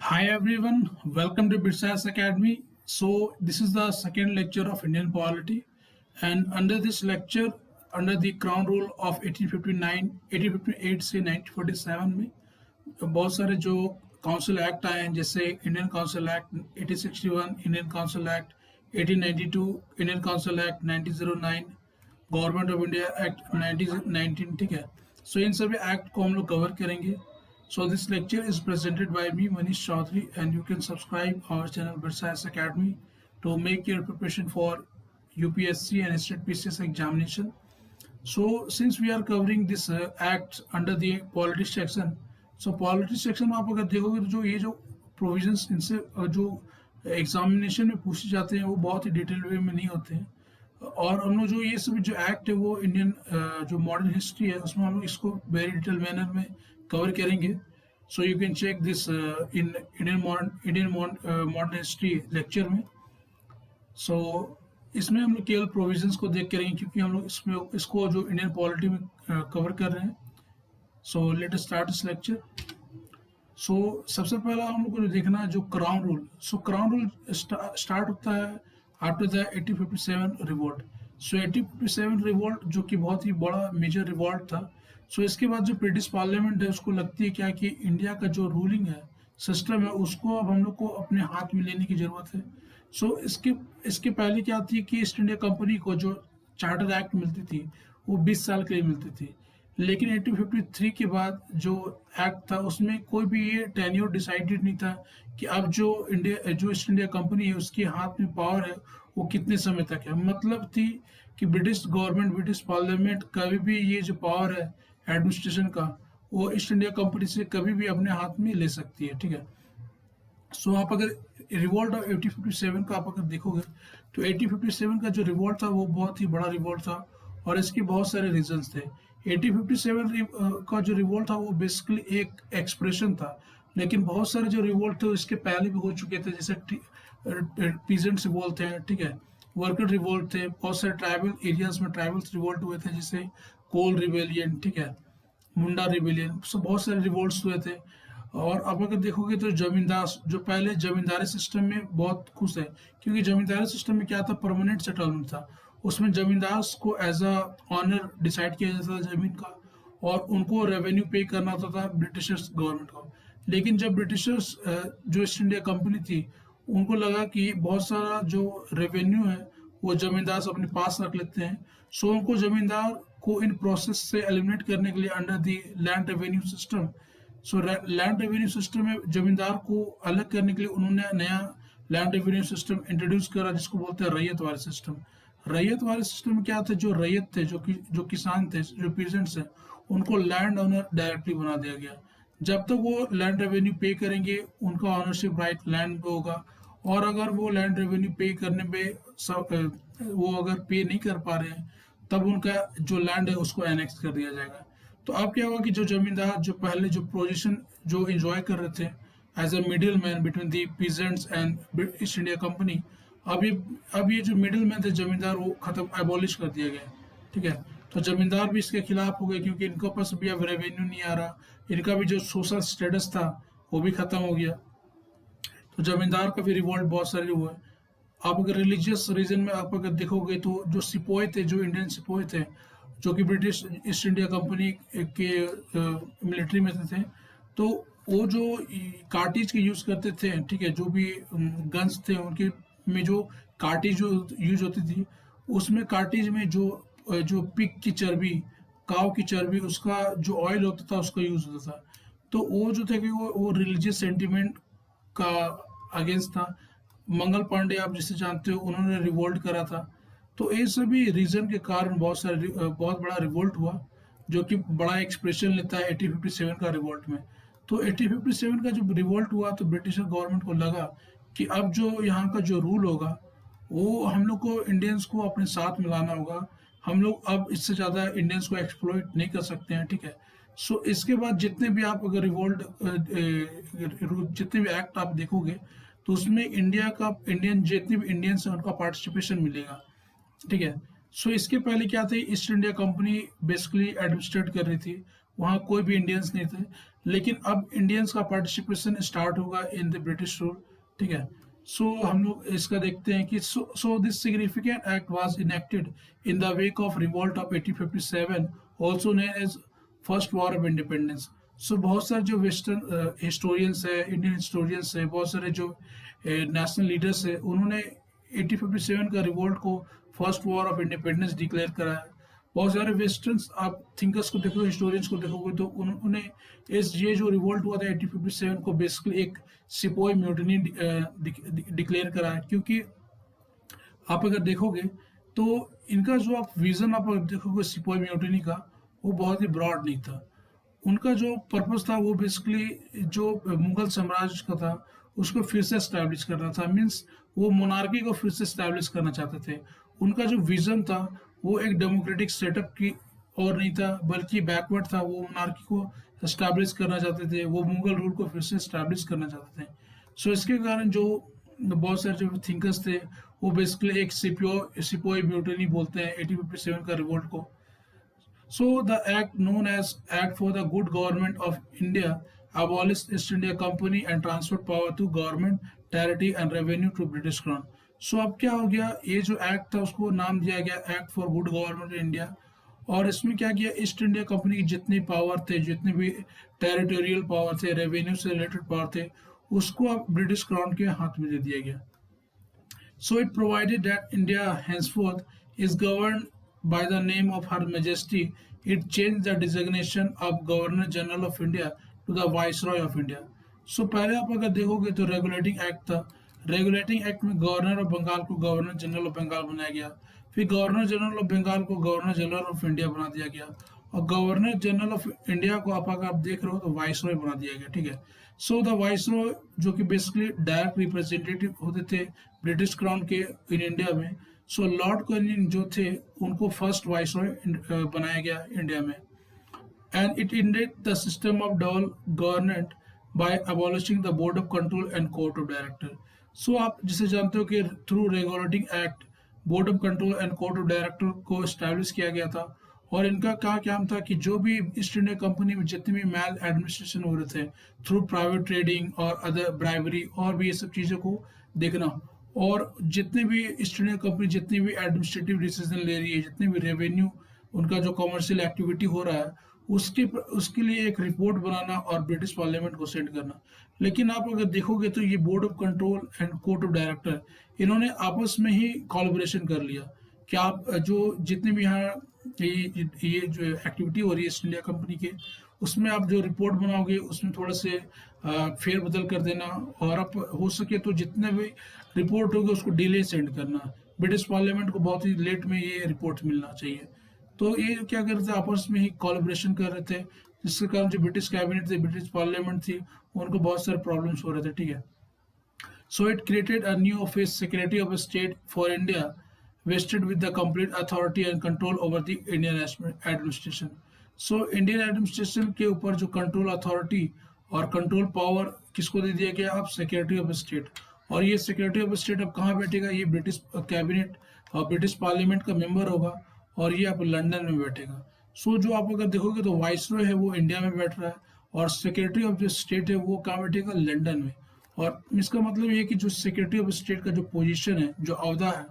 Hi everyone, welcome to BitScience Academy. So this is the second lecture of Indian polity, and under this lecture, under the crown rule of 1859, 1858 से 1947 में बहुत सारे जो council act आए हैं, जैसे Indian council act 1861, Indian council act 1892, Indian council act 1909, government of India act 1919, ठीक है। सो इन सभी एक्ट को हम लोग कवर करेंगे। So this lecture is presented by me, Manish Chaudhary, and you can subscribe our channel BitScience Academy to make your preparation for UPSC and state PCS examination. So since we are covering this act under the politics section, so politics section में आप अगर देखोगे तो जो ये जो provisions इनसे जो एग्जामिनेशन में पूछे जाते हैं वो बहुत ही डिटेल वे में नहीं होते हैं। और हम लोग जो ये सब जो एक्ट है वो इंडियन जो मॉडर्न हिस्ट्री है उसमें हम लोग इसको वेरी डिटेल मैनर में कवर करेंगे। So you can check this in Indian modern history lecture में। सो इसमें हम लोग केवल प्रोविजंस को देख करेंगे क्योंकि हम लोग इसमें इसको जो इंडियन पॉलिटी में कवर कर रहे हैं। So let us start this lecture. So सबसे पहला हम लोग को जो देखना है जो crown rule. So crown rule start होता है after the 1857 revolt. So 1857 revolt जो कि बहुत ही बड़ा मेजर रिवोल्ट था। सो इसके बाद जो ब्रिटिश पार्लियामेंट है उसको लगती है क्या कि इंडिया का जो रूलिंग है सिस्टम है उसको अब हम लोग को अपने हाथ में लेने की जरूरत है। सो इसके पहले क्या थी कि ईस्ट इंडिया कंपनी को जो चार्टर एक्ट मिलती थी वो 20 साल के लिए मिलती थी, लेकिन 1853 के बाद जो एक्ट था उसमें कोई भी ये टेन्योर डिसाइडेड नहीं था कि अब जो ईस्ट इंडिया कंपनी है उसके हाथ में पावर है वो कितने समय तक है। मतलब थी कि ब्रिटिश गवर्नमेंट, ब्रिटिश पार्लियामेंट कभी भी ये जो पावर है एडमिनिस्ट्रेशन का वो ईस्ट इंडिया कंपनी से कभी भी अपने हाथ में ले सकती है, ठीक है। सो आप अगर रिवोल्ट ऑफ 1857 का आप अगर देखोगे तो 1857 का जो रिवोल्ट था वो बहुत ही बड़ा रिवोल्ट था और इसके बहुत सारे रीजंस थे। 1857 का जो रिवोल्ट था वो बेसिकली एक एक्सप्रेशन था, लेकिन बहुत सारे जो रिवोल्ट थे इसके पहले भी हो चुके थे, जैसे पीजेंट्स रिवोल्ट थे, ठीक है, वर्कर रिवोल्ट थे, बहुत सारे ट्राइबल एरियाज में ट्राइबल्स रिवोल्ट हुए थे जैसे कोल रिवेलियन, ठीक है, मुंडा रिवेलियन, सब बहुत सारे रिवोल्ट्स हुए थे। और अब अगर देखोगे तो जमींदार जो पहले जमींदारी सिस्टम में बहुत खुश है क्योंकि जमींदारी सिस्टम में क्या था, परमानेंट सेटलमेंट था। उसमें जमींदार को एज अ ऑनर डिसाइड किया जाता था जमीन का और उनको रेवेन्यू पे करना होता था ब्रिटिशर्स गवर्नमेंट को। लेकिन जब ब्रिटिशर्स जो ईस्ट इंडिया कंपनी थी उनको लगा कि बहुत सारा जो रेवेन्यू है वो जमींदार अपने पास रख लेते हैं, सो उनको जमींदार को इन प्रोसेस से एलिमिनेट करने के लिए under the land revenue system, so land revenue system में जमींदार को अलग करने के लिए उन्होंने नया लैंड रेवेन्यू सिस्टम इंट्रोड्यूस करा जिसको बोलते हैं रैयत वाले सिस्टम। रैयत वाले सिस्टम में क्या थे, जो रैयत थे, जो किसान थे, जो पीजेंट्स हैं, उनको लैंड ओनर डायरेक्टली बना दिया गया। जब तक वो लैंड रेवेन्यू पे करेंगे उनका ऑनरशिप राइट लैंड पे होगा, और अगर वो लैंड रेवेन्यू पे करने पे वो अगर पे नहीं कर पा रहे हैं तब उनका जो लैंड है उसको एनेक्स कर दिया जाएगा। तो अब क्या हुआ कि जो जमींदार जो पहले जो पोजीशन जो एंजॉय कर रहे थे as a middle man between the peasants and East India company, अब ये जो मिडिल मैन थे जमींदार वो खत्म, एबॉलिश कर दिया गया, ठीक है। तो जमींदार भी इसके खिलाफ हो गए क्योंकि इनके पास भी अब रेवेन्यू नहीं आ रहा, इनका भी जो सोशल स्टेटस था वो भी खत्म हो गया। तो जमींदार का भी रिवोल्ट बहुत सारे हुए। आप अगर रिलीजियस रीजन में आप अगर देखोगे तो जो सिपोही थे, जो इंडियन सिपोही थे जो कि ब्रिटिश ईस्ट इंडिया कंपनी के मिलिट्री में थे, तो वो जो कार्टिज के यूज करते थे, ठीक है, जो भी गन्स थे उनके में जो कार्टिज जो यूज होती थी उसमें कार्टिज में जो जो पिग की चर्बी, काव की चर्बी, उसका जो ऑयल होता था उसका यूज होता था। तो वो जो थे कि वो रिलीजियस सेंटिमेंट का अगेंस्ट था। मंगल पांडे आप जिसे जानते हो उन्होंने रिवोल्ट करा था। तो ये सभी रीजन के कारण बहुत बड़ा रिवोल्ट हुआ जो कि बड़ा एक्सप्रेशन लेता है 1857 का रिवोल्ट में। तो 1857 का जब रिवोल्ट हुआ तो ब्रिटिश गवर्नमेंट को लगा कि अब जो यहाँ का जो रूल होगा वो हम लोग को इंडियंस को अपने साथ मिलाना होगा, हम लोग अब इससे ज़्यादा इंडियंस को एक्सप्लॉइट नहीं कर सकते हैं, ठीक है। सो इसके बाद जितने भी आप अगर रिवोल्ट जितने भी एक्ट आप देखोगे तो उसमें इंडियन जितने भी इंडियंस हैं उनका पार्टिसिपेशन मिलेगा, ठीक है। सो इसके पहले क्या थे, east India company basically administrate कर रही थी, वहाँ कोई भी इंडियंस नहीं थे, लेकिन अब इंडियंस का पार्टिसिपेशन स्टार्ट होगा इन द ब्रिटिश रूल, ठीक है। सो हम लोग इसका देखते हैं कि so this significant act was enacted in the wake of revolt of 1857, also known as first war of independence. So बहुत सारे जो वेस्टर्न हिस्टोरियंस है, इंडियन हिस्टोरियंस है, बहुत सारे जो नेशनल लीडर्स है, उन्होंने 1857 का रिवोल्ट को first war of independence declare करा है। बहुत सारे वेस्टर्न आप थिंकर्स को देखो, हिस्टोरियंस को देखोगे तो उन्होंने इस ये जो रिवोल्ट हुआ था 1857 को बेसिकली एक सिपोई म्यूटिनी डिक्लेयर करा है, क्योंकि आप अगर देखोगे तो इनका जो आप विजन आप अगर देखोगे सिपोई म्यूटिनी का, वो बहुत ही ब्रॉड नहीं था। उनका जो पर्पस था वो बेसिकली जो मुगल साम्राज्य का था उसको फिर से स्टैब्लिश करना था, मीन्स वो मोनार्की को फिर से स्टैब्लिश करना चाहते थे। उनका जो विजन था वो एक डेमोक्रेटिक सेटअप की और नहीं था, बल्कि बैकवर्ड था। वो मोनार्की को स्टैब्लिश करना चाहते थे, वो मुगल रूल को फिर से स्टैब्लिश करना चाहते थे। सो इसके कारण जो बहुत सारे जो थिंकर्स थे वो बेसिकली एक सिपोई म्यूटिनी बोलते हैं 1857 का रिवोल्ट को। So the act known as Act for the Good Government of India abolished East India Company and transferred power to government, territory and revenue to British Crown. So अब क्या हो गया, ये जो एक्ट था उसको नाम दिया गया act for good government India, और इसमें क्या किया, ईस्ट इंडिया कंपनी की जितनी पावर थे, जितने भी टेरिटोरियल पावर थे, रेवेन्यू से रिलेटेड पावर थे, उसको अब ब्रिटिश क्राउन के हाथ में दे दिया गया। So it provided that India henceforth is governed by the name of Her Majesty. It changed the designation of Governor General of India to the Viceroy of India. So पहले आप अगर देखोगे तो रेगुलेटिंग एक्ट था। Regulating act में governor of Bengal को governor general of Bengal बनाया गया, फिर गवर्नर जनरल ऑफ बंगाल को गवर्नर जनरल ऑफ इंडिया बना दिया गया, और गवर्नर जनरल ऑफ इंडिया को आप अगर आप देख रहे हो तो वाइसरॉय बना दिया गया, ठीक है। सो द वाइसरॉय जो कि बेसिकली डायरेक्ट रिप्रेजेंटेटिव होते थे ब्रिटिश क्राउन के इन इंडिया में। सो लॉर्ड कर्निंग जो थे उनको फर्स्ट वाइसरॉय बनाया गया इंडिया में। And it ended the system of double government by abolishing the board of control and court of director. So आप जिसे जानते हो कि through regulating act board of control and court of director को establish किया गया था, और इनका क्या काम था कि जो भी ईस्ट इंडिया कंपनी में जितने भी मैल एडमिनिस्ट्रेशन हो रहे थे थ्रू प्राइवेट ट्रेडिंग और अदर ब्राइवरी और भी ये सब चीज़ों को देखना, और जितने भी ईस्ट इंडिया कंपनी जितनी भी एडमिनिस्ट्रेटिव डिसीजन ले रही है, जितने भी रेवेन्यू उनका जो कमर्शियल एक्टिविटी हो रहा है, उसके लिए एक रिपोर्ट बनाना और ब्रिटिश पार्लियामेंट को सेंड करना। लेकिन आप अगर देखोगे तो ये board of control and court of director इन्होंने आपस में ही कोलैबोरेशन कर लिया कि आप जो जितने भी यहाँ ये जो एक्टिविटी हो रही है ईस्ट इंडिया कंपनी के, उसमें आप जो रिपोर्ट बनाओगे उसमें थोड़ा से फेरबदल कर देना, और आप हो सके तो जितने भी रिपोर्ट होगी उसको डिले सेंड करना। ब्रिटिश पार्लियामेंट को बहुत ही लेट में ये रिपोर्ट मिलना चाहिए। तो ये क्या कर रहे थे, आपस में ही कोलैबोरेशन कर रहे थे, जिसके कारण जो ब्रिटिश कैबिनेट थी, ब्रिटिश पार्लियामेंट थी, उनको बहुत सारे प्रॉब्लम्स हो रहे थे, ठीक है। So it created a new office secretary of state for India vested with the complete authority and control over the Indian administration. So Indian administration के ऊपर जो कंट्रोल अथॉरिटी और कंट्रोल पावर किसको दे दिया गया, अब सेक्रेटरी ऑफ स्टेट। और ये सेक्रेटरी ऑफ स्टेट अब कहाँ बैठेगा, ये ब्रिटिश कैबिनेट और ब्रिटिश पार्लियामेंट का मेंबर होगा, और ये अब लंदन में बैठेगा। सो जो आप अगर देखोगे तो वाइसरॉय है वो इंडिया में बैठ रहा है, और सेक्रेटरी ऑफ जो स्टेट है वो कहाँ बैठेगा, लंदन में। और इसका मतलब ये कि जो सेक्रेटरी ऑफ स्टेट का जो पोजीशन है, जो अहदा है,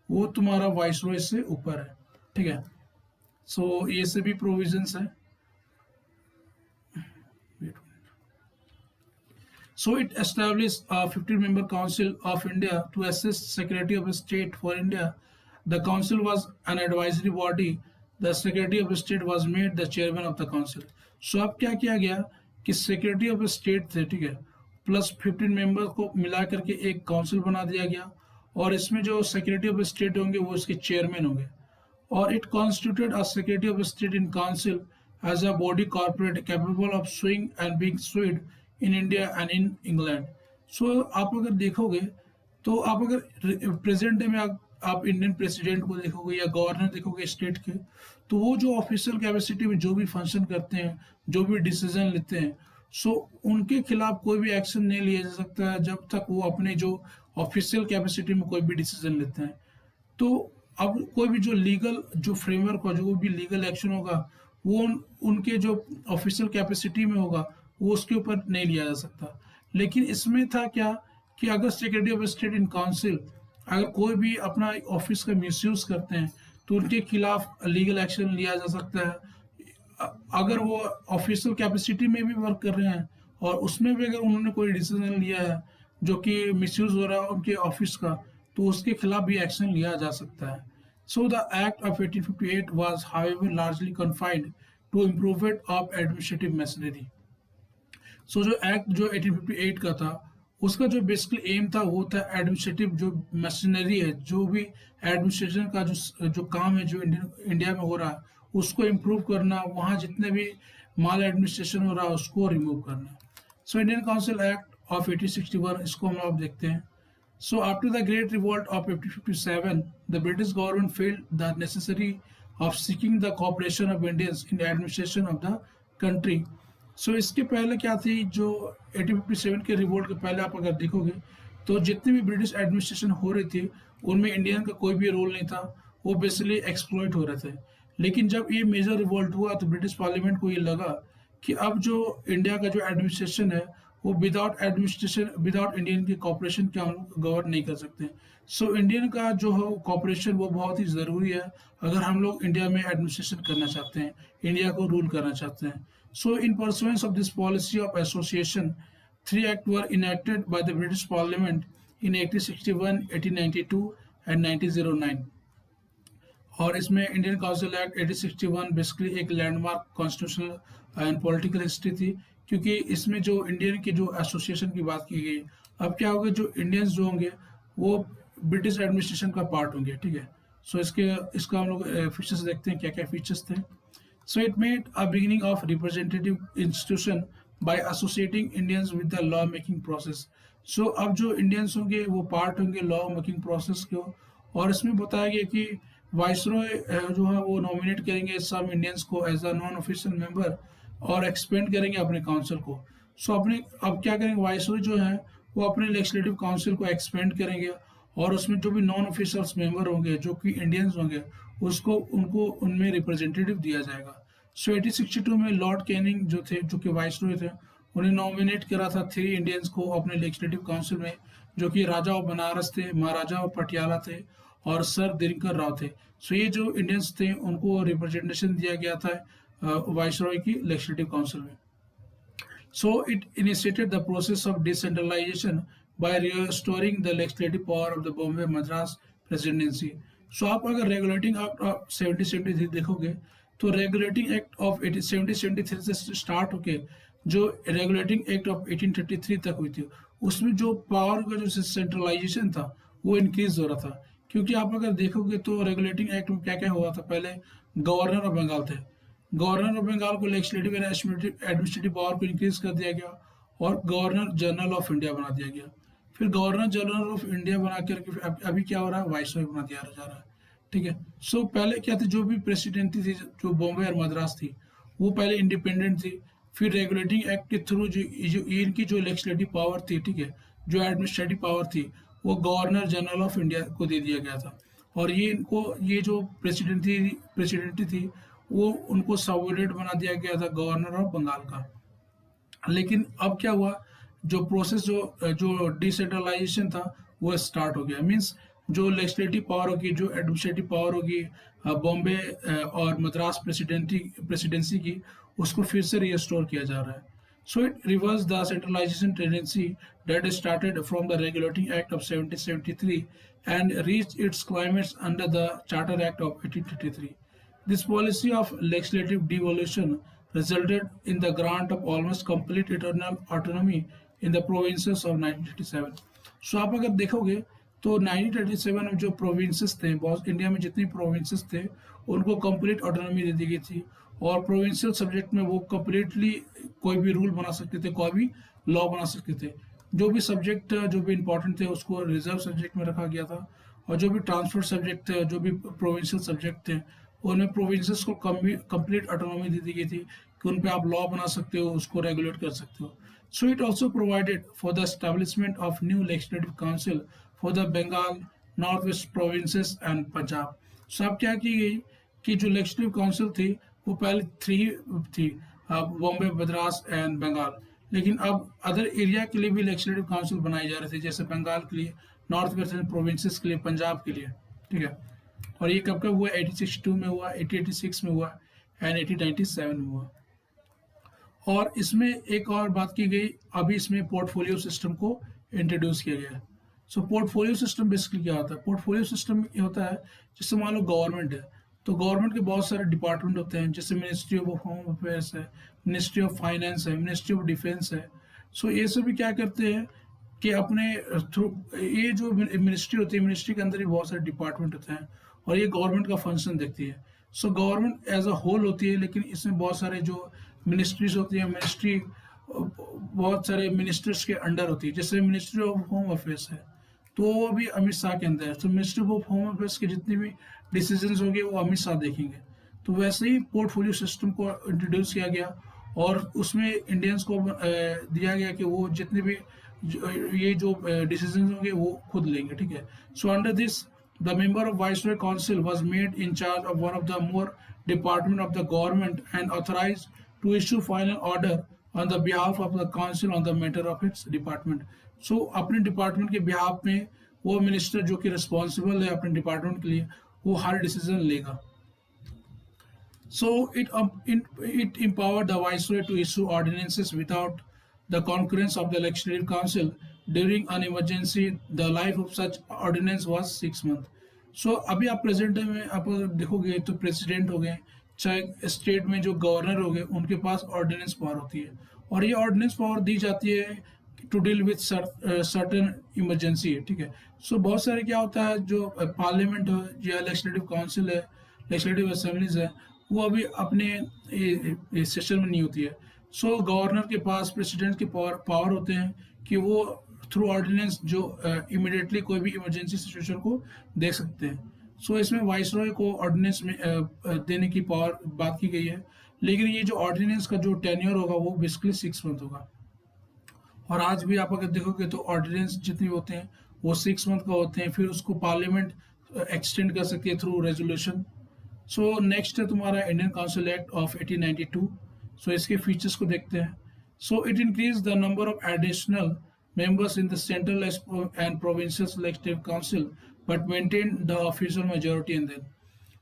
वो तुम्हारा वाइसरॉय से ऊपर है, ठीक है। सो ये सभी प्रोविजंस है। So it established a 15-member Council of India to assist Secretary of State for India. The council was an advisory body. The Secretary of State was made the chairman of the council. So अब क्या किया गया कि Secretary of State थे, ठीक है, plus 15 member को मिला करके एक काउंसिल बना दिया गया, और इसमें जो सेक्रेटरी ऑफ स्टेट होंगे वो इसके चेयरमैन होंगे। और it constituted a secretary of state in council as a body corporate capable of suing and being sued in India and in England. So आप अगर देखोगे तो आप अगर प्रेजेंट डे में आप इंडियन प्रेसिडेंट को देखोगे या गवर्नर देखोगे स्टेट के, तो वो जो ऑफिशियल कैपेसिटी में जो भी फंक्शन करते हैं, जो भी डिसीजन लेते हैं, सो उनके खिलाफ कोई भी एक्शन नहीं लिया जा सकता है जब तक वो अपने जो ऑफिशियल कैपेसिटी में कोई भी डिसीजन लेते हैं। तो अब कोई भी जो लीगल जो फ्रेमवर्क हो, जो भी लीगल एक्शन होगा, वो उनके जो ऑफिशियल कैपेसिटी में होगा वो उसके ऊपर नहीं लिया जा सकता। लेकिन इसमें था क्या कि अगर secretary of state in council अगर कोई भी अपना ऑफिस का मिसयूज करते हैं तो उनके खिलाफ लीगल एक्शन लिया जा सकता है। अगर वो ऑफिशियल कैपेसिटी में भी वर्क कर रहे हैं और उसमें भी अगर उन्होंने कोई डिसीजन लिया है जो कि मिसयूज हो रहा है उनके ऑफिस का, तो उसके खिलाफ भी एक्शन लिया जा सकता है। So the Act of 1858 was, however, largely confined to improvement of administrative machinery. सो जो एक्ट जो 1858 का था उसका जो बेसिकली एम था वो था एडमिनिस्ट्रेटिव जो मशीनरी है, जो भी एडमिनिस्ट्रेशन का जो काम है जो इंडिया में हो रहा है उसको इम्प्रूव करना, वहाँ जितने भी माल एडमिनिस्ट्रेशन हो रहा है उसको रिमूव करना। So Indian council act of 1861 इसको हम आप देखते हैं। So after the Great Revolt of 1857, the British government felt the necessity of seeking the cooperation of Indians in the administration of the country. So इसके पहले क्या थी, जो 1857 के रिवोल्ट के पहले आप अगर देखोगे तो जितनी भी ब्रिटिश एडमिनिस्ट्रेशन हो रही थी उनमें इंडियन का कोई भी रोल नहीं था, वो बेसिकली एक्सप्लॉइट हो रहे थे। लेकिन जब ये मेजर रिवोल्ट हुआ तो ब्रिटिश पार्लियामेंट को ये लगा कि अब जो इंडिया का जो एडमिनिस्ट्रेशन है वो विदाउट एडमिनिस्ट्रेशन विदाउट इंडियन की कॉपरेशन के हम गवर्न नहीं कर सकते। सो इंडियन का जो है कॉपरेशन वो बहुत ही ज़रूरी है अगर हम लोग इंडिया में एडमिनिस्ट्रेशन करना चाहते हैं, इंडिया को रूल करना चाहते हैं। So in pursuance of this policy of association 3 act were enacted by the British parliament in 1861, 1892 and 1909। और इसमें इंडियन काउंसिल एक्ट 1861 बेसिकली एक landmark constitutional and political history थी, क्योंकि इसमें जो इंडियन की जो एसोसिएशन की बात की गई। अब क्या होगा, जो इंडियंस जो होंगे वो ब्रिटिश एडमिनिस्ट्रेशन का पार्ट होंगे, ठीक है। सो इसका हम लोग फीचर्स देखते हैं, क्या क्या फीचर्स थे। So it made a beginning of representative institution by associating Indians with the law making process. So अब जो इंडियंस होंगे वो पार्ट होंगे लॉ मेकिंग प्रोसेस को, और इसमें बताया गया कि वाइसरॉय जो है वो नॉमिनेट करेंगे सम इंडियंस को as a non official member और एक्सपेंड करेंगे अपने काउंसिल को। सो अपने अब क्या करेंगे, वाइसरॉय जो है वो अपने लेजिस्लेटिव काउंसिल को एक्सपेंड करेंगे और उसमें जो भी नॉन ऑफिशियल्स मेंबर होंगे जो कि इंडियंस होंगे उसको उनको उनमें रिप्रेजेंटेटिव दिया जाएगा। सो 1862 में लॉर्ड कैनिंग जो थे, जो कि वाइसरॉय थे, उन्हें नॉमिनेट करा था 3 इंडियंस को अपने लेजिस्लेटिव काउंसिल में, जो कि राजा ऑफ बनारस थे, महाराजा ऑफ पटियाला थे और सर दिनकर राव थे। सो ये जो इंडियंस थे उनको रिप्रेजेंटेशन दिया गया था वाइसरॉय की लेजिस्लेटिव काउंसिल में। So it initiated the process of decentralization by restoring the legislative power of the Bombay Madras Presidency. So आप अगर रेगुलेटिंग एक्ट ऑफ 1773 देखोगे तो रेगुलेटिंग एक्ट ऑफ 1773 से स्टार्ट होके जो रेगुलेटिंग एक्ट ऑफ 1833 तक हुई थी उसमें जो पावर का जो सेंट्रलाइजेशन था वो इंक्रीज हो रहा था। क्योंकि आप अगर देखोगे तो रेगुलेटिंग एक्ट में क्या क्या हुआ था, पहले गवर्नर ऑफ बंगाल थे, गवर्नर ऑफ बंगाल को लेजिस्लेटिव एंड एडमिनिस्ट्रेटिव पावर को इंक्रीज कर दिया गया और गवर्नर जनरल ऑफ इंडिया बना दिया गया। फिर गवर्नर जनरल ऑफ इंडिया बना करके अभी क्या हो रहा है, वाइसरॉय बना दिया जा रहा है, ठीक है। सो पहले क्या थी, जो भी प्रेसिडेंसी थी जो बॉम्बे और मद्रास थी वो पहले इंडिपेंडेंट थी। फिर रेगुलेटिंग एक्ट के थ्रू जो इनकी जो लेजिस्लेटिव पावर थी, ठीक है, जो एडमिनिस्ट्रेटिव पावर थी वो गवर्नर जनरल ऑफ इंडिया को दे दिया गया था। और ये जो प्रेसिडेंटी थी वो उनको सबऑर्डिनेट बना दिया गया था गवर्नर ऑफ बंगाल का। लेकिन अब क्या हुआ, जो प्रोसेस जो डिसेंट्रलाइजेशन था वो स्टार्ट हो गया। मींस जो लेजिस्लेटिव पावर होगी, जो एडमिनिस्ट्रेटिव पावर होगी बॉम्बे और मद्रास प्रेसिडेंसी की, उसको फिर से रिस्टोर किया जा रहा है। So it reverse the centralisation tendency that started from the regulating act of 1773 and reached its climax under the charter act of 1833। This policy of legislative devolution resulted in the grant of almost complete eternal autonomy in the provinces of 1937. So आप अगर देखोगे तो 1937 में जो provinces थे, बहुत India में जितनी प्रोविंसेस थे उनको कंप्लीट ऑटोनॉमी दे दी गई थी और प्रोविंशियल सब्जेक्ट में वो कंप्लीटली कोई भी रूल बना सकते थे, कोई भी लॉ बना सकते थे। जो भी सब्जेक्ट जो भी इंपॉर्टेंट थे उसको रिजर्व सब्जेक्ट में रखा गया था और जो भी ट्रांसफर सब्जेक्ट थे, जो भी प्रोविंशियल सब्जेक्ट थे उनमें प्रोविंसेस को कंप्लीट ऑटोनॉमी दे दी गई थी कि उन पे आप लॉ बना सकते हो, उसको रेगुलेट कर सकते हो। So it also provided for the establishment of new legislative council for the Bengal, north west provinces and Punjab. So अब क्या की गई कि जो लेजिस्लेटिव काउंसिल थी वो पहले 3 थी, बॉम्बे, मद्रास एंड बंगाल। लेकिन अब अदर एरिया के लिए भी लेजिस्लेटिव काउंसिल बनाए जा रहे थे, जैसे बंगाल के लिए, नॉर्थ वेस्टर्न प्रोविंसेस के लिए, पंजाब के लिए, ठीक है। और ये कब कब हुआ? 1862 में हुआ, 1886 में हुआ एंड 1897 में हुआ। और इसमें एक और बात की गई, अभी इसमें पोर्टफोलियो सिस्टम को इंट्रोड्यूस किया गया है। सो पोर्टफोलियो सिस्टम बेसिकली क्या होता है? पोर्टफोलियो सिस्टम ये होता है, जैसे मान लो गवर्नमेंट है, तो गवर्नमेंट के बहुत सारे डिपार्टमेंट होते हैं, जैसे मिनिस्ट्री ऑफ होम अफेयर्स है, मिनिस्ट्री ऑफ फाइनेंस है, मिनिस्ट्री ऑफ डिफेंस है। सो ये सभी क्या करते हैं कि अपने थ्रू, ये जो मिनिस्ट्री होती है, मिनिस्ट्री के अंदर ही बहुत सारे डिपार्टमेंट होते हैं और ये गवर्नमेंट का फंक्शन देखती है। So government as a whole होती है, लेकिन इसमें बहुत सारे जो मिनिस्ट्रीज होती है, मिनिस्ट्री बहुत सारे मिनिस्टर्स के अंडर होती है। जैसे मिनिस्ट्री ऑफ होम अफेयर्स है, तो वो भी अमित शाह के अंदर है। तो मिनिस्ट्री ऑफ होम अफेयर्स के जितने भी डिसीजंस होंगे वो अमित शाह देखेंगे। तो वैसे ही पोर्टफोलियो सिस्टम को इंट्रोड्यूस किया गया और उसमें इंडियंस को दिया गया कि वो जितने भी ये जो डिसीजन होंगे वो खुद लेंगे, ठीक है। So under this the member of viceroy council was made in charge of one of the more department of the government and authorized to issue final order on the behalf of the council on the matter of its department. So अपने department के behalf में वो minister जो कि responsible है अपने department के लिए, वो हर डिसीजन लेगा। So it empowered the viceroy to issue ordinances without the concurrence of the legislative council. During an emergency, the life of such ordinance was 6 months. So अभी आप प्रेजेंट में आप अगर देखोगे तो प्रेसिडेंट हो गए, चाहे स्टेट में जो गवर्नर हो गए, उनके पास ऑर्डिनेंस पावर होती है और ये ऑर्डिनेंस पावर दी जाती है to deal with certain emergency, ठीक है। सो बहुत सारे क्या होता है, जो पार्लियामेंट है या लेजिस्लेटिव काउंसिल है, लेजिस्लेटिव असेंबलीज है, वो अभी अपने सेशन में नहीं होती है। सो गवर्नर के पास, प्रेसिडेंट के पावर होते हैं कि वो थ्रू ऑर्डिनेंस जो इमिडिएटली कोई भी इमरजेंसी सिचुएशन को देख सकते हैं। सो इसमें वाइसरॉय को ऑर्डिनेंस में देने की पावर बात की गई है, लेकिन ये जो ऑर्डिनेंस का जो टेन्योर होगा वो बेसिकली 6 मंथ होगा। और आज भी आप अगर देखोगे तो ऑर्डिनेंस जितने होते हैं वो 6 मंथ का होते हैं, फिर उसको पार्लियामेंट एक्सटेंड कर सकती है थ्रू रेजोल्यूशन। सो नेक्स्ट है तुम्हारा इंडियन काउंसिल एक्ट ऑफ 1892। सो इसके फीचर्स को देखते हैं। So it increase the number of additional members in the central and provincial legislative council but maintain the official majority in them.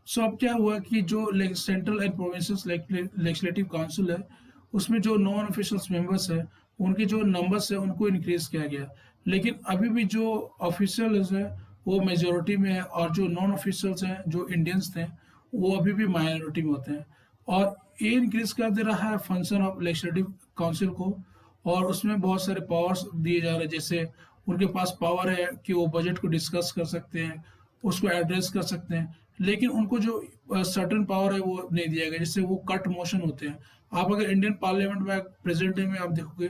So अब क्या हुआ कि जो central and provincial legislative council है उसमें जो नॉन ऑफिशियल्स मेंबर्स है उनके जो नंबर्स है उनको इंक्रीज किया गया, लेकिन अभी भी जो ऑफिशियल्स है वो मेजोरिटी में है और जो नॉन ऑफिशियल्स हैं जो इंडियंस थे वो अभी भी माइनॉरिटी में होते हैं। और ये इंक्रीज कर दे रहा है फंक्शन ऑफ लेजिस्लेटिव काउंसिल को और उसमें बहुत सारे पावर्स दिए जा रहे हैं। जैसे उनके पास पावर है कि वो बजट को डिस्कस कर सकते हैं, उसको एड्रेस कर सकते हैं, लेकिन उनको जो सर्टन पावर है वो नहीं दिया गया। जैसे वो कट मोशन होते हैं। आप अगर इंडियन पार्लियामेंट में प्रेजेंट डे में आप देखोगे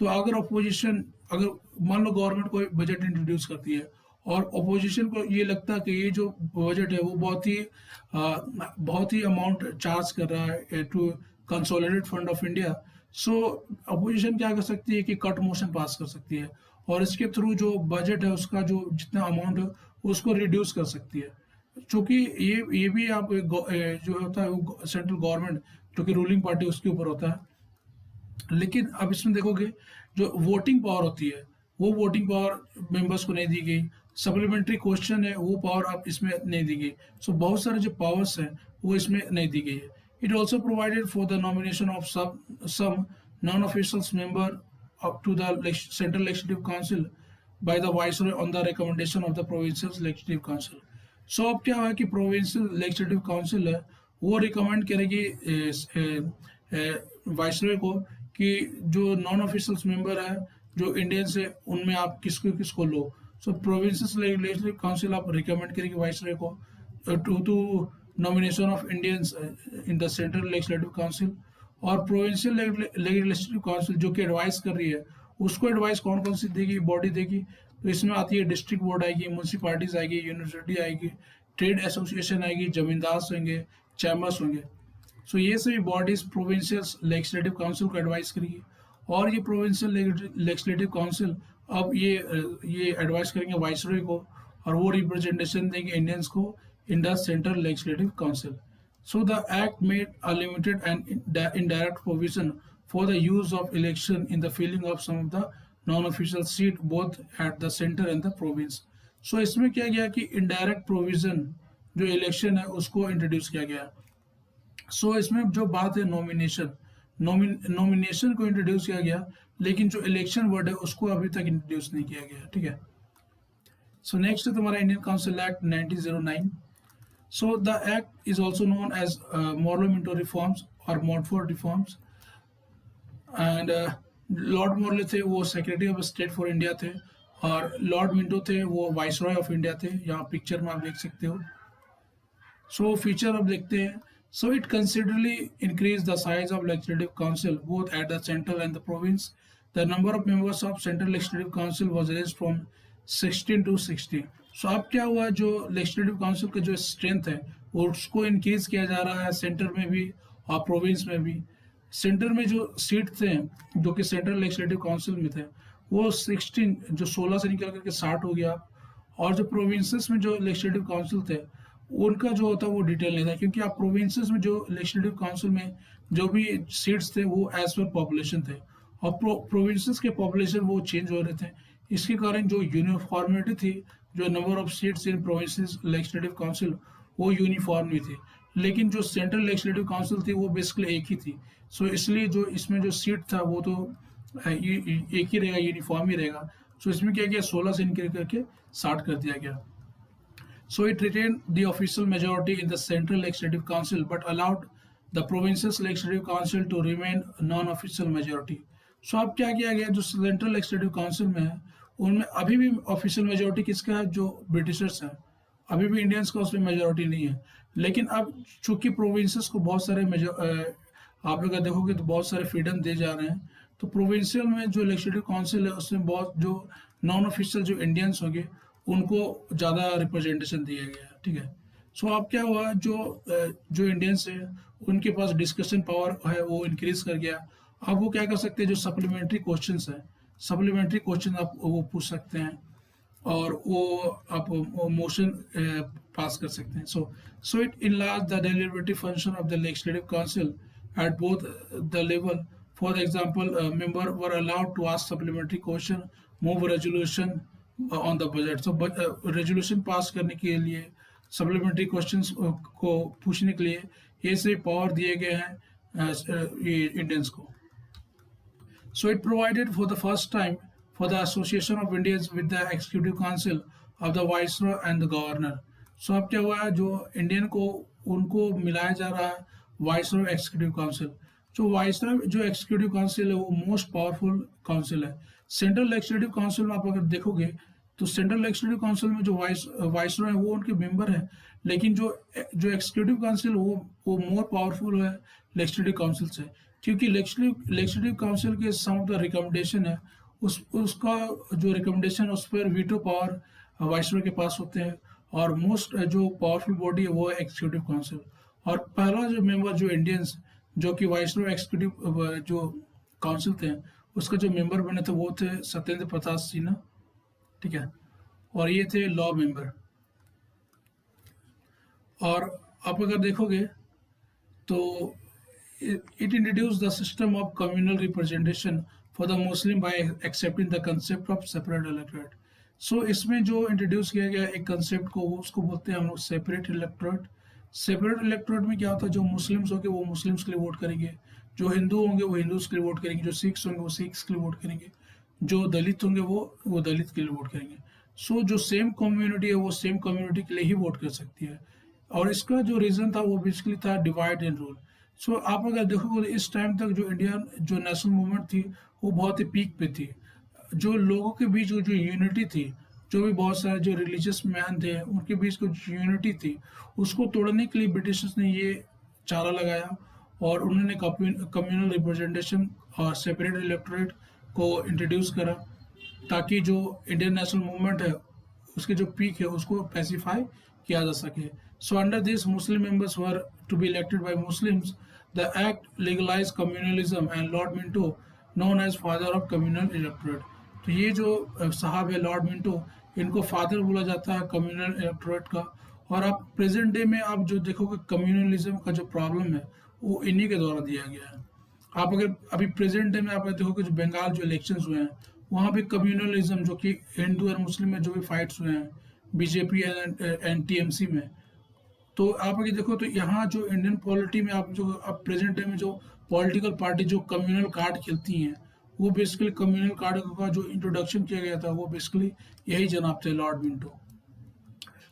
तो अगर अपोजिशन, अगर मान लो गवर्नमेंट कोई बजट इंट्रोड्यूस करती है और अपोजिशन को ये लगता है कि ये जो बजट है वो बहुत ही अमाउंट चार्ज कर रहा है to consolidated fund of India, so opposition क्या कर सकती है कि कट मोशन पास कर सकती है और इसके थ्रू जो बजट है उसका जो जितना अमाउंट है उसको रिड्यूस कर सकती है। चूँकि ये भी आप जो होता है वो सेंट्रल गवर्नमेंट जो कि रूलिंग पार्टी उसके ऊपर होता है। लेकिन अब इसमें देखोगे जो वोटिंग पावर होती है वो वोटिंग पावर मेंबर्स को नहीं दी गई। सप्लीमेंट्री क्वेश्चन है वो पावर अब इसमें नहीं दी गई। सो बहुत सारे जो पावर्स हैं वो इसमें नहीं दी गई है। It also provided for the nomination of some non-official member up to the Central Legislative Council by the Viceroy on the recommendation of the Provincial Legislative Council. So अब क्या हुआ कि Provincial Legislative Council है वो recommend करेगी viceroy को कि जो नॉन ऑफिशियल मेंबर है जो इंडियंस है उनमें आप किसको लो। सो प्रोविंशियल लेजिस्लेटिव काउंसिल आप रिकमेंड करेगी वाइसरॉय को to nomination of Indians in the central legislative council. और प्रोविंशियल लेजिस्लेटिव काउंसिल जो कि एडवाइस कर रही है उसको एडवाइस कौन कौन सी देगी, बॉडी देगी, तो इसमें आती है डिस्ट्रिक्ट बोर्ड आएगी, म्यूनसिपालिटीज आएगी, यूनिवर्सिटी आएगी, ट्रेड एसोसिएशन आएगी, जमींदार होंगे, चैम्बर्स होंगे। सो ये सभी बॉडीज प्रोविंशियल लेजिस्लेटिव काउंसिल को एडवाइस करेगी और ये प्रोविंशियल लेजिस्लेटिव काउंसिल अब ये एडवाइस करेंगे वाइसरॉय को और वो रिप्रेजेंटेशन देंगे इंडियंस को इन the central legislative council. So the act made a limited and indirect provision for the use of election in the filling of some of the non-official seat both at the center and the province. So इसमें क्या गया कि indirect provision जो election है उसको introduce किया गया. सो इसमें जो बात है नॉमिनेशन को इंट्रोड्यूस किया गया, लेकिन जो इलेक्शन वर्ड है उसको अभी तक इंट्रोड्यूस नहीं किया गया. ठीक है. सो नेक्स्ट है तुम्हारा Indian council act 1909. So the act is also known as Morley Minto reforms और Montford reforms. And lord Morley थे वो secretary of state for India थे, और लॉर्ड मिंटो थे वो वाइसरॉय ऑफ इंडिया थे. यहाँ पिक्चर में आप देख सकते हो. सो फीचर अब देखते हैं. So it considerably increased the size of legislative council both at the central and the province. The number of members of central legislative council was raised from 16 to 60. So अब क्या हुआ, जो legislative council का जो strength है उसको increase किया जा रहा है सेंटर में भी और प्रोविंस में भी. सेंटर में जो सीट थे जो कि सेंट्रल लेजिस्लेटिव काउंसिल में थे वो 16 जो 16 से निकल करके 60 हो गया. और जो प्रोविंसेस में जो लेजिस्लेटिव काउंसिल थे उनका जो होता है वो डिटेल नहीं था, क्योंकि आप प्रोविंसेस में जो लेजिस्लेटिव काउंसिल में जो भी सीट्स थे वो एज पर पॉपुलेशन थे, और प्रोविंसेस के पॉपुलेशन वो चेंज हो रहे थे. इसके कारण जो यूनिफॉर्मिटी थी, जो number of seats in provinces legislative council वो यूनिफॉर्म नहीं थी. लेकिन जो सेंट्रल लेजिस्लेटिव काउंसिल थी वो बेसिकली एक ही थी. सो इसलिए जो इसमें जो सीट था वो तो एक ही रहेगा, यूनिफॉर्म ही रहेगा. सो इसमें क्या किया, 16 से इनक्रीज करके 60 कर दिया गया. So it retained the official majority in the Central Legislative Council but allowed the Provinces Legislative Council to remain non-official majority. So अब क्या किया गया, जो Central Legislative Council में है उनमें अभी भी ऑफिशियल मेजोरिटी किसका है, जो ब्रिटिशर्स है. अभी भी इंडियंस का उसमें मेजोरिटी नहीं है. लेकिन अब चूंकि प्रोविंसेस को बहुत सारे आप लोग देखोगे तो बहुत सारे फ्रीडम दे जा रहे हैं, तो प्रोविंशियल में जो लेजिस्लेटिव काउंसिल है उसमें बहुत जो नॉन ऑफिशियल जो इंडियंस होंगे उनको ज़्यादा रिप्रेजेंटेशन दिया गया. ठीक है. सो अब क्या हुआ, जो इंडियंस है उनके पास डिस्कशन पावर है वो इंक्रीज कर गया. अब वो क्या कर सकते हैं, जो सप्लीमेंट्री क्वेश्चंस है, सप्लीमेंट्री क्वेश्चन आप वो पूछ सकते हैं और वो आप मोशन पास कर सकते हैं. So it enlarge the deliberative function of the legislative council at both the level. For example, member were allowed to ask supplementary question, move resolution on the budget. So resolution pass करने के लिए, supplementary questions को पूछने के लिए ये से power दिए गए हैं इंडियंस को. So it provided for the first time for the association of Indians with the executive council of the viceroy and the governor. So अब क्या हुआ है, जो इंडियन को उनको मिलाया जा रहा है वाइसरॉय एक्जीक्यूटिव काउंसिल. जो वाइसरॉय जो एक्जीक्यूटिव काउंसिल है वो मोस्ट पावरफुल काउंसिल है. सेंट्रल लेजिस्लेटिव काउंसिल में आप अगर देखोगे तो सेंट्रल लेजिस्लेटिव काउंसिल में जो वाइसरॉय है वो उनके मेंबर है, लेकिन जो एक्जीक्यूटिव काउंसिल वो मोर पावरफुल है लेजिस्लेटिव काउंसिल से, क्योंकि लेजिस्लेटिव काउंसिल के सम ऑफ द रिकमेंडेशन है उसका जो रिकमेंडेशन उस पर वीटो पावर वाइसरॉय के पास होते हैं, और मोस्ट जो पावरफुल बॉडी है वो है एक्जीक्यूटिव काउंसिल. और पहला जो मेंबर जो इंडियंस जो कि वाइसरॉय एक्जीक्यूटिव जो काउंसिल थे उसका जो मेंबर बने थे वो थे सत्येंद्र प्रताप सिन्हा. ठीक है. और ये थे लॉ मेंबर. और आप अगर देखोगे तो it introduce the system of communal representation for the Muslim by accepting the concept of separate electorate. So इसमें जो इंट्रोड्यूस किया गया एक कंसेप्ट को उसको बोलते हैं हम लोग सेपरेट इलेक्टोरेट. सेपरेट इलेक्टोरेट में क्या होता है, जो मुस्लिम्स होंगे वो मुस्लिम्स के लिए वोट करेंगे, जो हिंदू होंगे वो हिंदूज के लिए वोट करेंगे, जो सिख्स होंगे वो सिख्स के लिए वोट करेंगे, जो दलित होंगे वो दलित के लिए वोट करेंगे. सो जो सेम कम्युनिटी है वो सेम कम्युनिटी के लिए ही वोट कर सकती है. और इसका जो रीज़न था वो बेसिकली था डिवाइड एंड रूल. सो आप अगर देखोगे इस टाइम तक जो इंडियन जो नेशनल मूवमेंट थी वो बहुत ही पीक पे थी. जो लोगों के बीच जो यूनिटी थी, जो भी बहुत सारे जो रिलीजियस मैन थे उनके बीच जो यूनिटी थी उसको तोड़ने के लिए ब्रिटिशर्स ने ये चारा लगाया और उन्होंने कम्युनल रिप्रेजेंटेशन और सेपरेट इलेक्टोरेट को इंट्रोड्यूस करा, ताकि जो इंडियन नेशनल मूवमेंट है उसके जो पीक है उसको पैसिफाई किया जा सके. So under this Muslim members were to be elected by Muslims. The act legalise communalism and lord Minto known as father of communal electorate. तो ये जो साहब है लॉर्ड मिंटो, इनको फादर बोला जाता है कम्युनल इलेक्टोरेट का, और आप प्रेजेंट डे में आप जो देखोगे कम्युनलिज्म का जो प्रॉब्लम है वो इन्हीं के द्वारा दिया गया है। आप अगर अभी प्रेजेंट डे में आप देखोगे जो बंगाल जो इलेक्शंस हुए हैं वहाँ पे कम्युनलिज्म जो कि हिंदू और मुस्लिम में जो भी फाइट्स हुए हैं बीजेपी एंड टीएमसी में, तो आप अगर देखो तो यहाँ जो इंडियन पॉलिटी में आप जो अब प्रेजेंट डे में जो पॉलिटिकल पार्टी जो कम्युनल कार्ड खेलती हैं वो बेसिकली कम्युनल कार्ड का जो इंट्रोडक्शन किया गया था वो बेसिकली यही जनाब थे Lord Minto.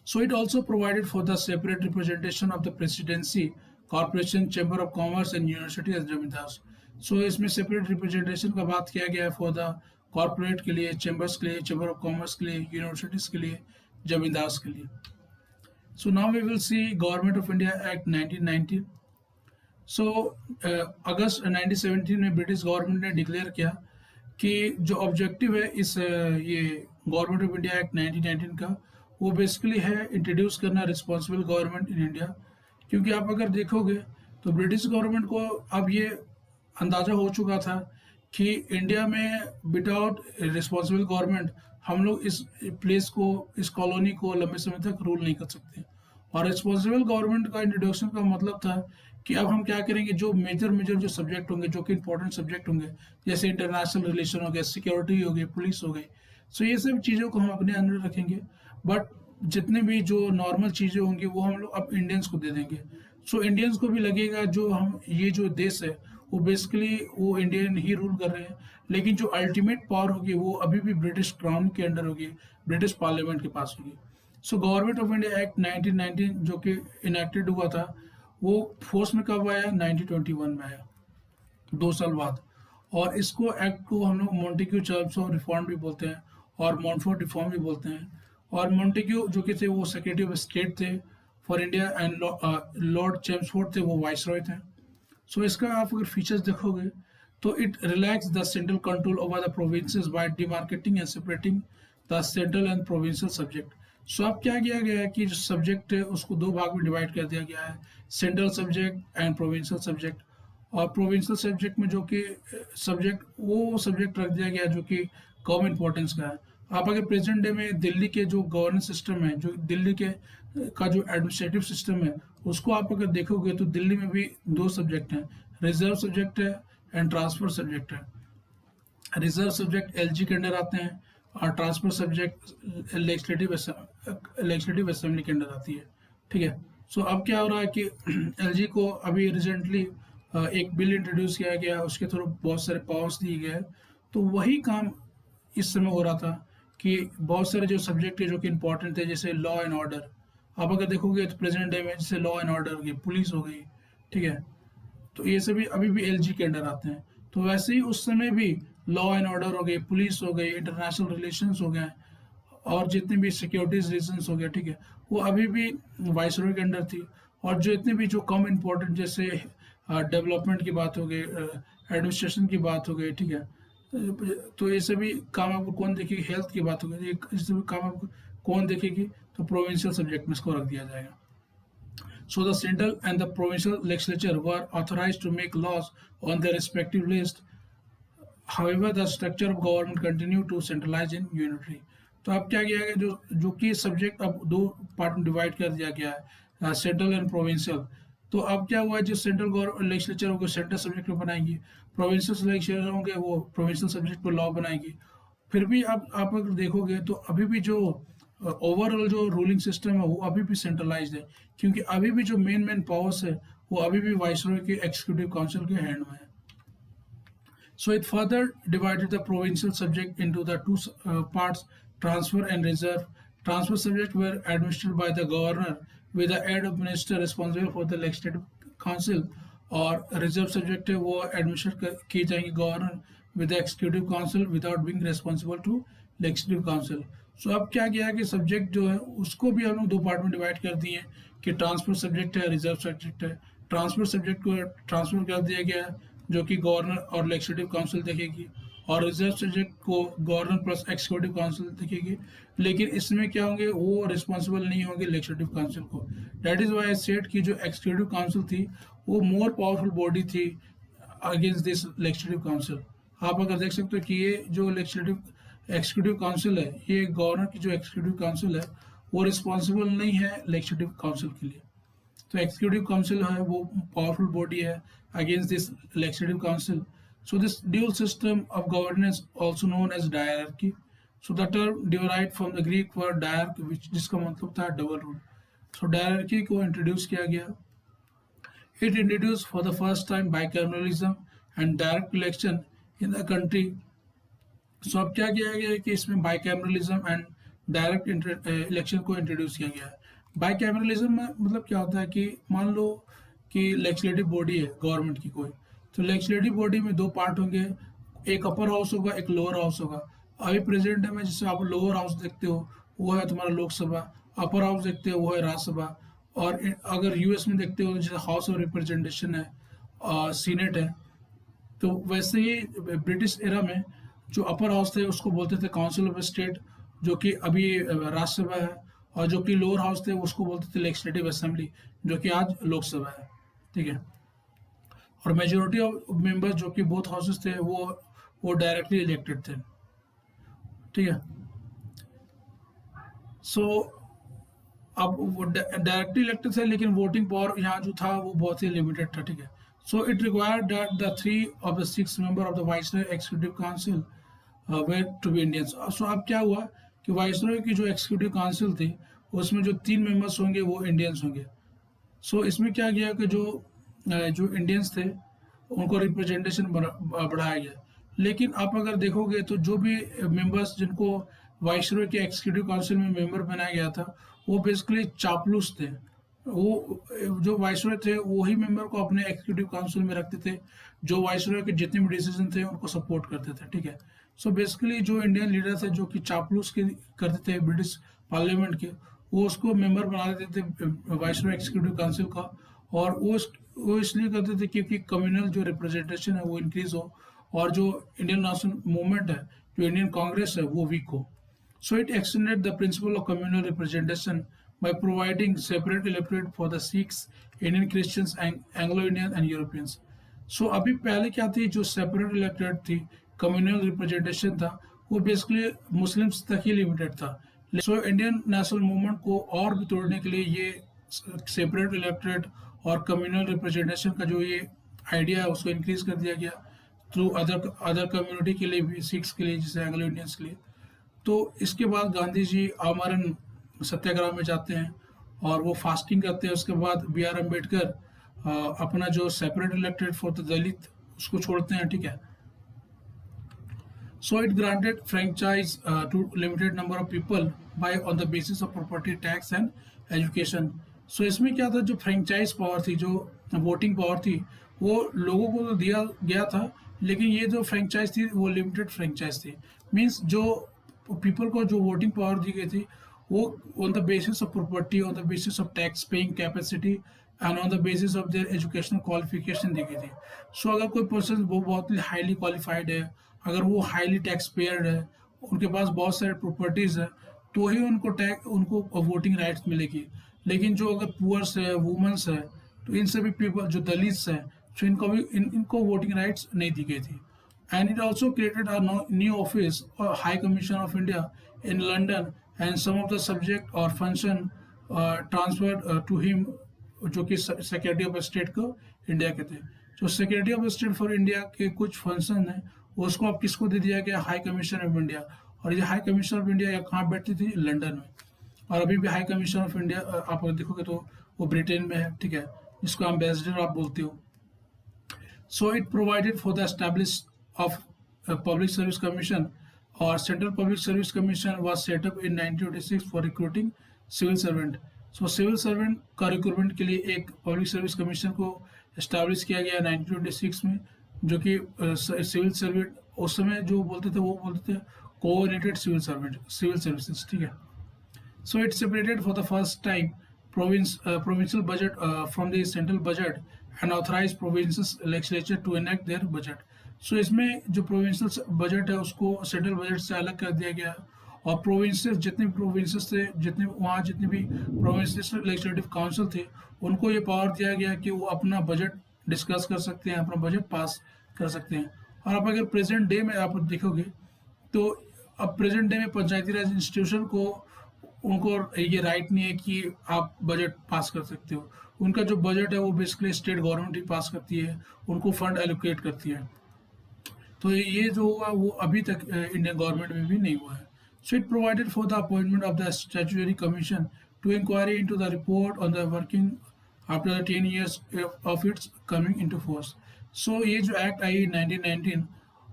So it also provided for the separate representation of the presidency, corporation, chamber of commerce and university as जमींदार। So इसमें separate representation का बात किया गया है for the corporate के लिए, chambers के लिए, chamber of commerce के लिए, universities के लिए, जमींदार के लिए। So now we will see Government of India Act 1919। So अगस्त 1917 में ब्रिटिश गवर्नमेंट ने डिक्लेयर किया कि जो ऑब्जेक्टिव है इस ये गवर्नमेंट ऑफ इंडिया एक्ट 1919 का वो बेसिकली है इंट्रोड्यूस करना रिस्पॉन्सिबल गवर्नमेंट इन इंडिया। क्योंकि आप अगर देखोगे तो ब्रिटिश गवर्नमेंट को अब ये अंदाज़ा हो चुका था कि इंडिया में विदाउट रिस्पॉन्सिबल गवर्नमेंट हम लोग इस प्लेस को, इस कॉलोनी को लंबे समय तक रूल नहीं कर सकते। और रिस्पॉन्सिबल गवर्नमेंट का इंट्रोडक्शन का मतलब था कि अब हम क्या करेंगे, जो मेजर जो सब्जेक्ट होंगे, जो कि इंपॉर्टेंट सब्जेक्ट होंगे, जैसे इंटरनेशनल रिलेशन हो गया, सिक्योरिटी हो गई, पुलिस हो गई, सो ये सब चीज़ों को हम अपने अंदर रखेंगे। बट जितने भी जो नॉर्मल चीज़ें होंगी वो हम लोग अब इंडियंस को दे देंगे। सो इंडियंस को भी लगेगा जो हम ये जो देश है वो बेसिकली वो इंडियन ही रूल कर रहे हैं, लेकिन जो अल्टीमेट पावर होगी वो अभी भी ब्रिटिश क्राउन के अंडर होगी, ब्रिटिश पार्लियामेंट के पास होगी। So government of India act 1919 जो कि इनेक्टेड हुआ था वो फोर्स में कब आया, 1921 में आया, 2 साल बाद। और इसको एक्ट को हम लोग मॉन्टेग्यू टर्म्स ऑफ रिफॉर्म भी बोलते हैं और मॉन्टफोर्ट रिफॉर्म भी बोलते हैं। और मॉन्टेग्यू जो कि थे वो सेक्रेटरी ऑफ स्टेट थे for India and Lord Chelmsford थे वो वाइसरॉय थे। सो इसका आप अगर फीचर्स देखोगे तो it relax the central control over the provinces by demarcating and separating the central and provincial subject. So अब क्या किया गया है कि जो सब्जेक्ट है उसको 2 भाग में डिवाइड कर दिया गया है, central subject and provincial subject. और प्रोविंशियल सब्जेक्ट में जो कि सब्जेक्ट वो सब्जेक्ट रख दिया गया जो कि कम इम्पोर्टेंस का है। आप अगर प्रेजेंट डे में दिल्ली के जो गवर्नेंस सिस्टम है, जो दिल्ली के का जो एडमिनिस्ट्रेटिव सिस्टम है, उसको आप अगर देखोगे तो दिल्ली में भी 2 सब्जेक्ट हैं, रिजर्व सब्जेक्ट है एंड ट्रांसफर सब्जेक्ट है। रिजर्व सब्जेक्ट एलजी के अंडर आते हैं और ट्रांसफर सब्जेक्ट लेजिस्लेटिव असेंबली के अंडर आती है। ठीक है। सो अब क्या हो रहा है कि एलजी को अभी रिसेंटली एक बिल इंट्रोड्यूस किया गया, उसके थ्रू बहुत सारे पावर्स दिए गए। तो वही काम इस समय हो रहा था कि बहुत सारे जो सब्जेक्ट है जो कि इंपॉर्टेंट थे, जैसे लॉ एंड ऑर्डर, आप अगर देखोगे तो प्रेजेंट डे में जैसे लॉ एंड ऑर्डर हो गई, पुलिस हो गई, ठीक है, तो ये सभी अभी भी एलजी के अंडर आते हैं। तो वैसे ही उस समय भी लॉ एंड ऑर्डर हो गई, पुलिस हो गई, इंटरनेशनल रिलेशंस हो गए और जितने भी सिक्योरिटीज रीजंस हो गए, ठीक है, वो अभी भी वाइसरॉय के अंडर थी। और जो इतने भी जो कम इम्पोर्टेंट जैसे डेवलपमेंट की बात हो गई, एडमिनिस्ट्रेशन की बात हो गई, ठीक है, तो ये सभी काम आपको कौन देखेगी, हेल्थ की बात हो गई, ये सभी काम आपको कौन देखेगी, तो प्रोविंशियल सब्जेक्ट में इसको रख दिया जाएगा। So the central and the provincial legislature were authorized to make laws on their respective list. However, the structure of government continued to centralize in unitary. तो अब क्या किया गया, जो कि सब्जेक्ट अब 2 पार्ट में डिवाइड कर दिया गया है, सेंट्रल एंड प्रोविंशियल। तो अब क्या हुआ है, जो सेंट्रल लेजिस्लेचर होगा सेंट्रल सब्जेक्ट में बनाएंगी, प्रोविंशियल लेजिस्लेचर होंगे वो प्रोविंशियल सब्जेक्ट पर लॉ बनाएंगी। फिर भी अब आप अगर देखोगे तो अभी भी जो ओवरऑल जो रूलिंग सिस्टम है वो अभी भी सेंट्रलाइज्ड है, क्योंकि अभी भी जो मेन पावर्स है वो अभी भी वाइसरॉय के एग्जीक्यूटिव काउंसिल के हैंड में है। So it further divided the provincial subject into the 2 parts, transfer and reserve. Transfer subject were administered by the governor with the head of minister responsible for the legislative council, और reserve subject है वो administer की जाएंगी governor with the executive council without being responsible to legislative council. So अब क्या किया कि subject जो है उसको भी हम लोग 2 पार्ट में डिवाइड कर दिए कि ट्रांसफर सब्जेक्ट है, रिजर्व सब्जेक्ट है। ट्रांसफर सब्जेक्ट को ट्रांसफर कर दिया गया है जो कि गवर्नर और लेजिस्लेटिव काउंसिल देखेगी, और रिजर्व सब्जेक्ट को गवर्नर प्लस एक्जीक्यूटिव काउंसिल देखेगी। लेकिन इसमें क्या होंगे, वो रिस्पॉन्सिबल नहीं होंगे लेजिस्लेटिव काउंसिल को। दैट इज वाई सेट की जो एक्जीक्यूटिव काउंसिल थी वो मोर पावरफुल बॉडी थी अगेंस्ट दिस लेजिस्लेटिव काउंसिल। आप अगर देख सकते हो कि ये जो लेजिस्लेटिव एक्जीक्यूटिव काउंसिल है, ये गवर्नर की जो एक्जीक्यूटिव काउंसिल है वो रिस्पॉन्सिबल नहीं है लेजिस्लेटिव काउंसिल के लिए। तो एग्जीक्यूटिव काउंसिल है वो पावरफुल बॉडी है against this legislative council. So this dual system of governance also known as diarchy. So the term derived from the Greek word diarch which जिसका मतलब था डबल रूल। सो डायरकी को introduce किया गया। It introduced for the first time bicameralism and direct election in the country. So अब क्या किया गया है कि इसमें बाइकैमरलिज्म एंड डायरेक्ट इलेक्शन को इंट्रोड्यूस किया गया है। बाइकैमरलिज्म में मतलब क्या होता है कि मान लो कि लेजिस्लेटिव बॉडी है गवर्नमेंट की कोई, तो लेजिस्लेटिव बॉडी में दो पार्ट होंगे, एक अपर हाउस होगा एक लोअर हाउस होगा। अभी प्रेजेंट में जिससे आप लोअर हाउस देखते हो वो है तुम्हारा लोकसभा, अपर हाउस देखते हो वो है राज्यसभा, और अगर यूएस में देखते हो जैसे हाउस ऑफ रिप्रेजेंटेशन है, सीनेट है। तो वैसे ही ब्रिटिश एरा में जो अपर हाउस थे उसको बोलते थे काउंसिल ऑफ स्टेट, जो कि अभी राज्यसभा है, और जो कि लोअर हाउस थे उसको बोलते थे लेजिस्लेटिव असेंबली, जो कि आज लोकसभा है। ठीक है, और मेजोरिटी ऑफ मेंबर्स जो कि बोथ हाउसेस थे वो डायरेक्टली इलेक्टेड थे। ठीक है, सो अब वो डायरेक्टली इलेक्टेड थे लेकिन वोटिंग पावर यहाँ जो था वो बहुत ही लिमिटेड था। ठीक है, so it required that the 3 of the 6 member of the viceroy executive council were to be Indians. So अब क्या हुआ कि वाइसरॉय की जो एक्जीक्यूटिव काउंसिल थी उसमें जो 3 मेंबर्स होंगे वो इंडियंस होंगे। सो इसमें क्या किया कि जो इंडियंस थे उनको रिप्रेजेंटेशन बढ़ाया गया। लेकिन आप अगर देखोगे तो जो भी मेंबर्स जिनको वाइसरॉय के एक्जीक्यूटिव काउंसिल में मेंबर बनाया गया था वो बेसिकली चापलूस थे। वो जो वाइसरॉय थे वही मेंबर को अपने एक्जीक्यूटिव काउंसिल में रखते थे जो वाइसरॉय के जितने भी डिसीजन थे उनको सपोर्ट करते थे। ठीक है, सो बेसिकली जो इंडियन लीडर थे जो कि चापलूस के करते थे ब्रिटिश पार्लियामेंट के, वो उसको मेंबर बना देते थे वाइसरॉय एक्जीक्यूटिव काउंसिल का, और वो इसलिए करते थे क्योंकि कम्युनल जो रिप्रेजेंटेशन है वो इंक्रीज हो और जो इंडियन नेशनल मूवमेंट है, जो इंडियन कांग्रेस है, वो वीक हो। So it extended the principle of communal representation by providing separate electorate for the Sikhs, Indian Christians, Anglo-Indian and Europeans. So अभी पहले क्या थी, जो separate electorate थी, communal representation था, वो basically Muslims तक ही limited था। So Indian national movement को और भी तोड़ने के लिए ये separate electorate और communal representation का जो ये idea है उसको increase कर दिया गया through other community के लिए भी, Sikhs के लिए, जैसे Anglo-Indians के लिए। तो इसके बाद गांधी जी आमरण सत्याग्रह में जाते हैं और वो फास्टिंग करते हैं। उसके बाद बी आर अम्बेडकर अपना जो separate elected for the Dalit उसको छोड़ते हैं। ठीक है, so it granted franchise to limited number of people by on the basis of property tax and education. So इसमें क्या था, जो फ्रेंचाइज पावर थी, जो वोटिंग पावर थी, वो लोगों को तो दिया गया था, लेकिन ये जो फ्रेंचाइज थी वो लिमिटेड फ्रेंचाइज थी। मीन्स जो पीपल को जो वोटिंग पावर दी गई थी वो on the basis of property, on the basis of tax paying capacity and on the basis of their educational qualification दी गई थी। सो अगर कोई पर्सन वो बहुत ही हाईली क्वालिफाइड है, अगर वो हाईली टैक्स पेयर है, उनके पास बहुत सारे प्रॉपर्टीज है, तो ही उनको वोटिंग राइट्स मिलेगी। लेकिन जो अगर पुअर्स है, वुमेन्स है, तो इन सभी पीपल जो दलित्स है, तो इनको वोटिंग राइट्स नहीं दी गई थी। And it also created a new office, or High Commission of India in London, and some of the subject or function transferred to him, जो कि सेक्रेटरी ऑफ स्टेट को इंडिया के थे। जो secretary of state for India के कुछ function है उसको अब किसको दे दिया गया, हाई कमीशन ऑफ इंडिया। और ये हाई कमीशन ऑफ इंडिया कहाँ बैठती थी, लंदन में। और अभी भी हाई कमीशन ऑफ इंडिया आप अगर देखोगे तो वो ब्रिटेन में है। ठीक है, जिसको एम्बेसडर आप बोलते हो। So it provided for the establish of a Public Service Commission, or Central Public Service Commission was set up in 1926 for recruiting civil servant. So civil servant का रिक्रूटमेंट के लिए एक पब्लिक सर्विस कमीशन को establish किया गया 1926 में, जो कि सिविल सर्वेंट उस समय जो बोलते थे वो बोलते थे कोऑर्डिनेटेड सिविल सर्विसेज। ठीक है, so it separated for the first time provincial budget from the central budget and authorized provinces legislature to enact their budget. सो इसमें जो प्रोविंशियल बजट है उसको सेंट्रल बजट से अलग कर दिया गया, और प्रोविंसेस जितने भी प्रोविंसेस थे, जितने भी प्रोविंशियल लेजिस्लेटिव काउंसिल थे, उनको ये पावर दिया गया कि वो अपना बजट डिस्कस कर सकते हैं, अपना बजट पास कर सकते हैं। और आप अगर प्रेजेंट डे में आप देखोगे तो अब प्रेजेंट डे में पंचायती राज इंस्टीट्यूशन को उनको ये राइट नहीं है कि आप बजट पास कर सकते हो। उनका जो बजट है वो बेसिकली स्टेट गवर्नमेंट ही पास करती है, उनको फंड एलोकेट करती है। तो ये जो हुआ वो अभी तक इंडियन गवर्नमेंट में भी नहीं हुआ है। So it provided for the appointment of the statutory commission to inquiry into the report on the working after the 10 years of its coming into force. So ये जो एक्ट आई 1919,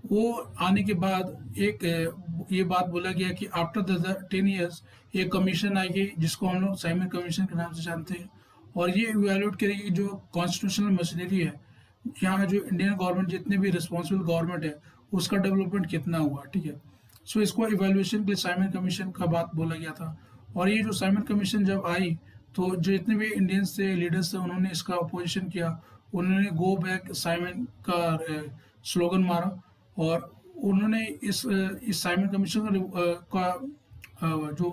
वो आने के बाद एक ये बात बोला गया कि आफ्टर द 10 years एक कमीशन आएगी जिसको हम लोग साइमन कमीशन के नाम से जानते हैं, और ये इवेल्युएट करेगी जो कॉन्स्टिट्यूशनल मशीनरी है, यहाँ जो इंडियन गवर्नमेंट जितने भी रिस्पॉन्सिबल गवर्नमेंट है उसका डेवलपमेंट कितना हुआ, ठीक है। सो इसको इवेल्युएशन के लिए साइमन कमीशन का बात बोला गया था। और ये जो साइमन कमीशन जब आई तो जो जितने भी इंडियंस थे, लीडर्स थे, उन्होंने इसका अपोजिशन किया। उन्होंने गो बैक साइमन का स्लोगन मारा, और उन्होंने इस साइमन कमीशन जो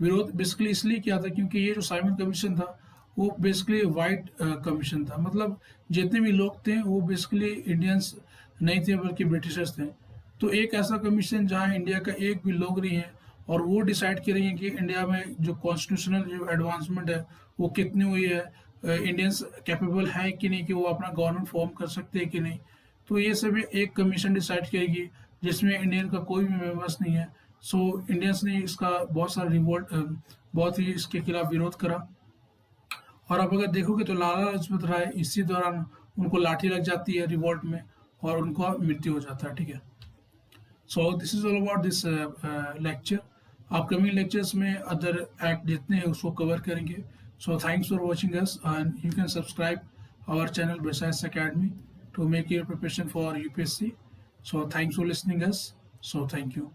विरोध बेसिकली इसलिए किया था क्योंकि ये जो साइमन कमीशन था वो बेसिकली वाइट कमीशन था। मतलब जितने भी लोग थे वो बेसिकली इंडियंस नहीं थे बल्कि ब्रिटिशर्स थे। तो एक ऐसा कमीशन जहाँ इंडिया का एक भी लोग नहीं है और वो डिसाइड करेंगे कि इंडिया में जो कॉन्स्टिट्यूशनल जो एडवांसमेंट है वो कितनी हुई है, इंडियंस कैपेबल है कि नहीं कि वो अपना गवर्नमेंट फॉर्म कर सकते हैं कि नहीं। तो ये सभी एक कमीशन डिसाइड करेगी जिसमें इंडियन का कोई भी मेंबर्स नहीं है। सो इंडियंस ने इसका बहुत सारा रिवोल्ट, बहुत ही इसके खिलाफ विरोध करा। और आप अगर देखोगे तो लाला लाजपत राय इसी दौरान उनको लाठी लग जाती है रिवोल्ट में और उनका मृत्यु हो जाता है, ठीक है। So this is all about this lecture. Upcoming lectures में अदर एक्ट जितने हैं उसको कवर करेंगे। So thanks for watching us and you can subscribe our channel बिरसाइस academy to make your preparation for UPSC. So thanks for listening us. So thank you.